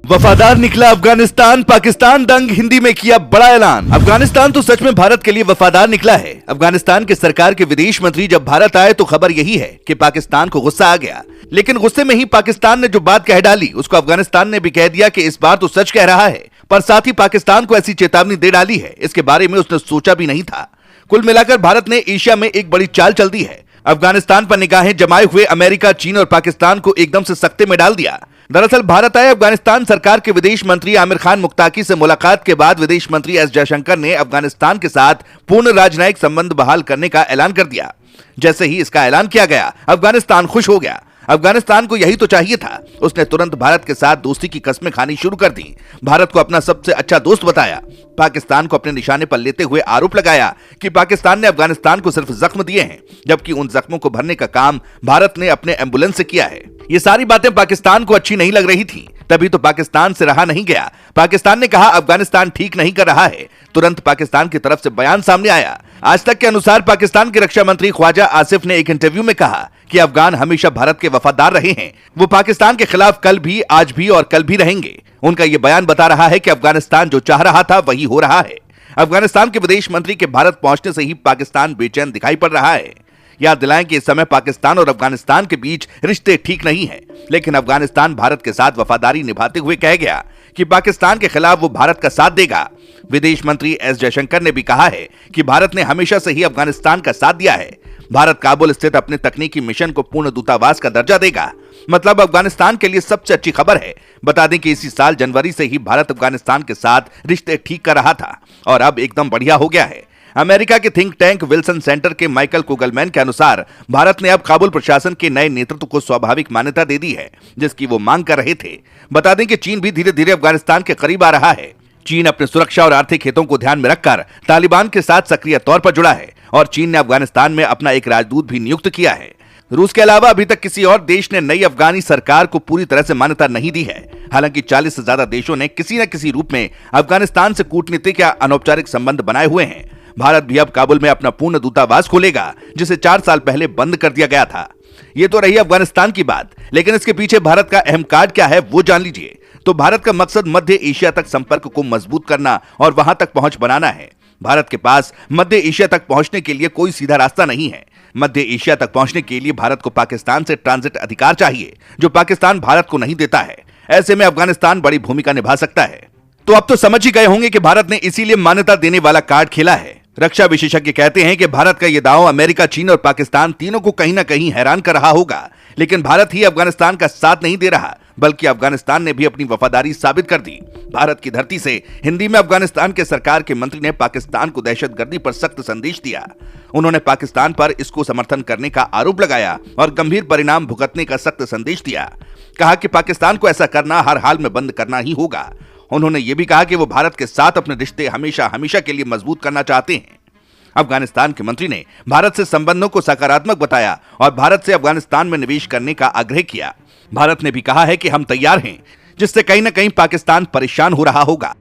वफादार निकला अफगानिस्तान, पाकिस्तान दंग, हिंदी में किया बड़ा ऐलान। अफगानिस्तान तो सच में भारत के लिए वफादार निकला है। अफगानिस्तान के सरकार के विदेश मंत्री जब भारत आए तो खबर यही है कि पाकिस्तान को गुस्सा आ गया, लेकिन गुस्से में ही पाकिस्तान ने जो बात कह डाली उसको अफगानिस्तान ने भी कह दिया कि इस बार तो सच कह रहा है, पर साथ ही पाकिस्तान को ऐसी चेतावनी दे डाली है, इसके बारे में उसने सोचा भी नहीं था। कुल मिलाकर भारत ने एशिया में एक बड़ी चाल चल दी है। अफगानिस्तान पर निगाहें जमाए हुए अमेरिका, चीन और पाकिस्तान को एकदम से सख्ते में डाल दिया। दरअसल भारत आए अफगानिस्तान सरकार के विदेश मंत्री आमिर खान मुक्ताकी से मुलाकात के बाद विदेश मंत्री एस जयशंकर ने अफगानिस्तान के साथ पूर्ण राजनयिक संबंध बहाल करने का ऐलान कर दिया। जैसे ही इसका ऐलान किया गया, अफगानिस्तान खुश हो गया। अफगानिस्तान को यही तो चाहिए था। उसने तुरंत भारत के साथ दोस्ती की कस्में खानी शुरू कर दी, भारत को अपना सबसे अच्छा दोस्त बताया, पाकिस्तान को अपने निशाने पर लेते हुए आरोप लगाया कि पाकिस्तान ने अफगानिस्तान को सिर्फ जख्म दिए हैं, जबकि उन जख्मों को भरने का काम भारत ने अपने एम्बुलेंस से किया है। ये सारी बातें पाकिस्तान को अच्छी नहीं लग रही थी, तभी तो पाकिस्तान से रहा नहीं गया। पाकिस्तान ने कहा अफगानिस्तान ठीक नहीं कर रहा है। तुरंत पाकिस्तान की तरफ से बयान सामने आया। आज तक के अनुसार पाकिस्तान के रक्षा मंत्री ख्वाजा आसिफ ने एक इंटरव्यू में कहा कि अफगान हमेशा भारत के वफादार रहे हैं, वो पाकिस्तान के खिलाफ कल भी, आज भी और कल भी रहेंगे। उनका ये बयान बता रहा है कि अफगानिस्तान जो चाह रहा था वही हो रहा है। अफगानिस्तान के विदेश मंत्री के भारत पहुंचने से ही पाकिस्तान बेचैन दिखाई पड़ रहा है। याद दिलाएं कि इस समय पाकिस्तान और अफगानिस्तान के बीच रिश्ते ठीक नहीं हैं, लेकिन अफगानिस्तान भारत के साथ वफादारी निभाते हुए कह गया कि पाकिस्तान के खिलाफ वो भारत का साथ देगा। विदेश मंत्री एस जयशंकर ने भी कहा है कि भारत ने हमेशा से ही अफगानिस्तान का साथ दिया है। भारत काबुल स्थित अपने तकनीकी मिशन को पूर्ण दूतावास का दर्जा देगा। मतलब अफगानिस्तान के लिए सबसे अच्छी खबर है। बता दें कि इसी साल जनवरी से ही भारत अफगानिस्तान के साथ रिश्ते ठीक कर रहा था और अब एकदम बढ़िया हो गया है। अमेरिका के थिंक टैंक विल्सन सेंटर के माइकल कुगलमैन के अनुसार भारत ने अब काबुल प्रशासन के नए नेतृत्व को स्वाभाविक मान्यता दे दी है, जिसकी वो मांग कर रहे थे। बता दें कि चीन भी धीरे धीरे अफगानिस्तान के करीब आ रहा है। चीन अपने सुरक्षा और आर्थिक हितों को ध्यान में रखकर तालिबान के साथ सक्रिय तौर पर जुड़ा है और चीन ने अफगानिस्तान में अपना एक राजदूत भी नियुक्त किया है। रूस के अलावा अभी तक किसी और देश ने नई अफगानी सरकार को पूरी तरह से मान्यता नहीं दी है। हालांकि 40 से ज्यादा देशों ने किसी न किसी रूप में अफगानिस्तान से कूटनीतिक या अनौपचारिक संबंध बनाए हुए हैं। भारत भी अब काबुल में अपना पूर्ण दूतावास खोलेगा, जिसे 4 साल पहले बंद कर दिया गया था। ये तो रही अफगानिस्तान की बात, लेकिन इसके पीछे भारत का अहम कार्ड क्या है वो जान लीजिए। तो भारत का मकसद मध्य एशिया तक संपर्क को मजबूत करना और वहां तक पहुंच बनाना है। भारत के पास मध्य एशिया तक पहुंचने के लिए कोई सीधा रास्ता नहीं है। मध्य एशिया तक पहुंचने के लिए भारत को पाकिस्तान से ट्रांजिट अधिकार चाहिए, जो पाकिस्तान भारत को नहीं देता है। ऐसे में अफगानिस्तान बड़ी भूमिका निभा सकता है। तो अब तो समझ ही गए होंगे कि भारत ने इसीलिए मान्यता देने वाला कार्ड खेला है। रक्षा विशेषज्ञ कहते हैं कि भारत का यह दांव अमेरिका, चीन और पाकिस्तान तीनों को कहीं ना कहीं हैरान कर रहा होगा, लेकिन भारत ही अफगानिस्तान का साथ नहीं दे रहा, बल्कि अफगानिस्तान ने भी अपनी वफादारी साबित कर दी। भारत की धरती से हिंदी में अफगानिस्तान के सरकार के मंत्री ने पाकिस्तान को दहशतगर्दी पर सख्त संदेश दिया। उन्होंने पाकिस्तान पर इसको समर्थन करने का आरोप लगाया और गंभीर परिणाम भुगतने का सख्त संदेश दिया। कहा कि पाकिस्तान को ऐसा करना हर हाल में बंद करना ही होगा। उन्होंने ये भी कहा कि वो भारत के साथ अपने रिश्ते हमेशा हमेशा के लिए मजबूत करना चाहते हैं। अफगानिस्तान के मंत्री ने भारत से संबंधों को सकारात्मक बताया और भारत से अफगानिस्तान में निवेश करने का आग्रह किया। भारत ने भी कहा है कि हम तैयार हैं, जिससे कहीं ना कहीं पाकिस्तान परेशान हो रहा होगा।